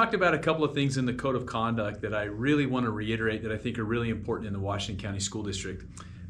Talked about a couple of things in the Code of Conduct that I really want to reiterate that I think are really important in the Washington County School District.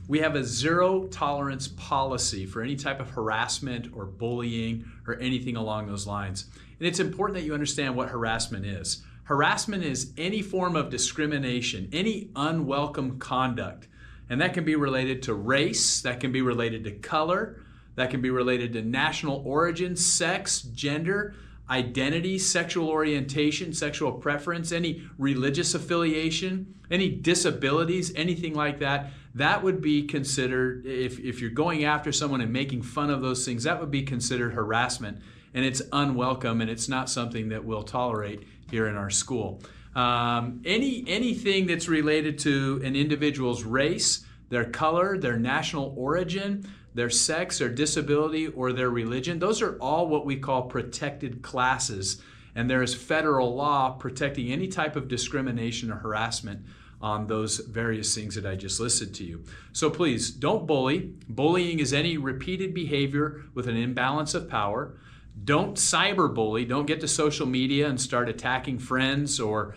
We have a zero tolerance policy for any type of harassment or bullying or anything along those lines. And it's important that you understand what harassment is. Harassment is any form of discrimination, any unwelcome conduct. And that can be related to race, that can be related to color, that can be related to national origin, sex, gender, identity, sexual orientation, sexual preference, any religious affiliation, any disabilities, anything like that. That would be considered, if you're going after someone and making fun of those things, that would be considered harassment. And it's unwelcome, and it's not something that we'll tolerate here in our school. Anything that's related to an individual's race, their color, their national origin, their sex, their disability, or their religion, those are all what we call protected classes. And there is federal law protecting any type of discrimination or harassment on those various things that I just listed to you. So please, don't bully. Bullying is any repeated behavior with an imbalance of power. Don't cyberbully. Don't get to social media and start attacking friends or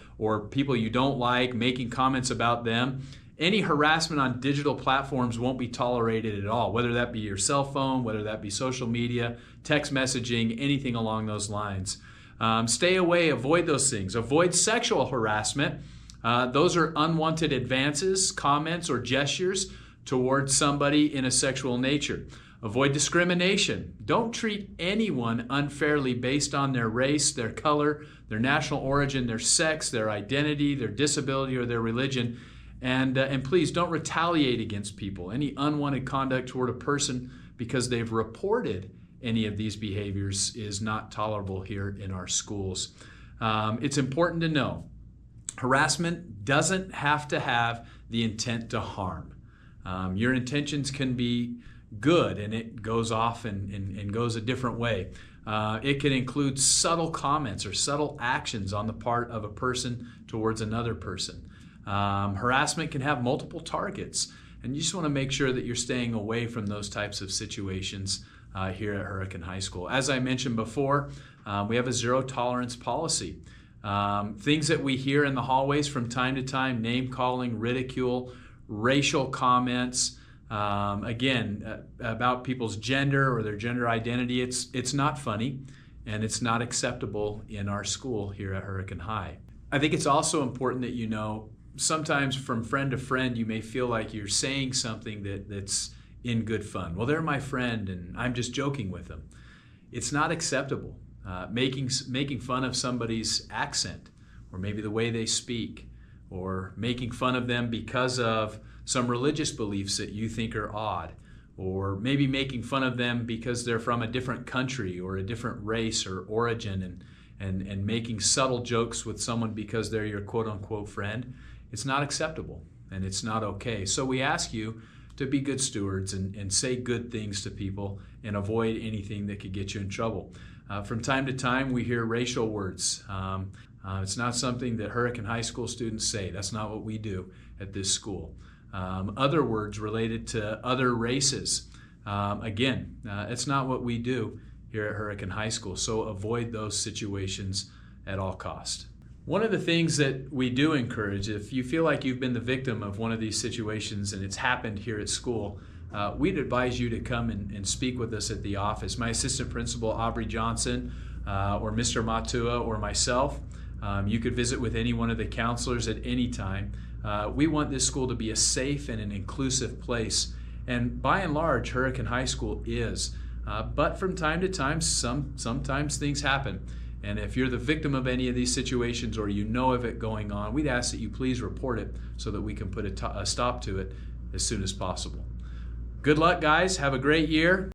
people you don't like, making comments about them. Any harassment on digital platforms won't be tolerated at all, whether that be your cell phone, whether that be social media, text messaging, anything along those lines. Stay away, avoid those things. Avoid sexual harassment. Those are unwanted advances, comments, or gestures towards somebody in a sexual nature. Avoid discrimination. Don't treat anyone unfairly based on their race, their color, their national origin, their sex, their identity, their disability, or their religion. And please don't retaliate against people. Any unwanted conduct toward a person because they've reported any of these behaviors is not tolerable here in our schools. It's important to know harassment doesn't have to have the intent to harm. Your intentions can be good, and it goes off and goes a different way. It can include subtle comments or subtle actions on the part of a person towards another person. Harassment can have multiple targets, and you just want to make sure that you're staying away from those types of situations here at Hurricane High School. As I mentioned before, we have a zero tolerance policy. Things that we hear in the hallways from time to time, name calling, ridicule, racial comments, again, about people's gender or their gender identity, it's not funny, and it's not acceptable in our school here at Hurricane High. I think it's also important that you know, sometimes from friend to friend, you may feel like you're saying something that's in good fun. Well, they're my friend, and I'm just joking with them. It's not acceptable. Making fun of somebody's accent, or maybe the way they speak, or making fun of them because of some religious beliefs that you think are odd, or maybe making fun of them because they're from a different country or a different race or origin, and making subtle jokes with someone because they're your quote-unquote friend. It's not acceptable, and it's not okay. So we ask you to be good stewards and say good things to people and avoid anything that could get you in trouble. From time to time, we hear racial words. It's not something that Hurricane High School students say. That's not what we do at this school. Other words related to other races. Again, it's not what we do here at Hurricane High School, so avoid those situations at all costs. One of the things that we do encourage, if you feel like you've been the victim of one of these situations and it's happened here at school, we'd advise you to come and speak with us at the office. My assistant principal, Aubrey Johnson, or Mr. Matua, or myself. You could visit with any one of the counselors at any time. We want this school to be a safe and an inclusive place, and by and large, Hurricane High School is. But from time to time, sometimes things happen. And if you're the victim of any of these situations, or you know of it going on, we'd ask that you please report it so that we can put a stop to it as soon as possible. Good luck, guys. Have a great year.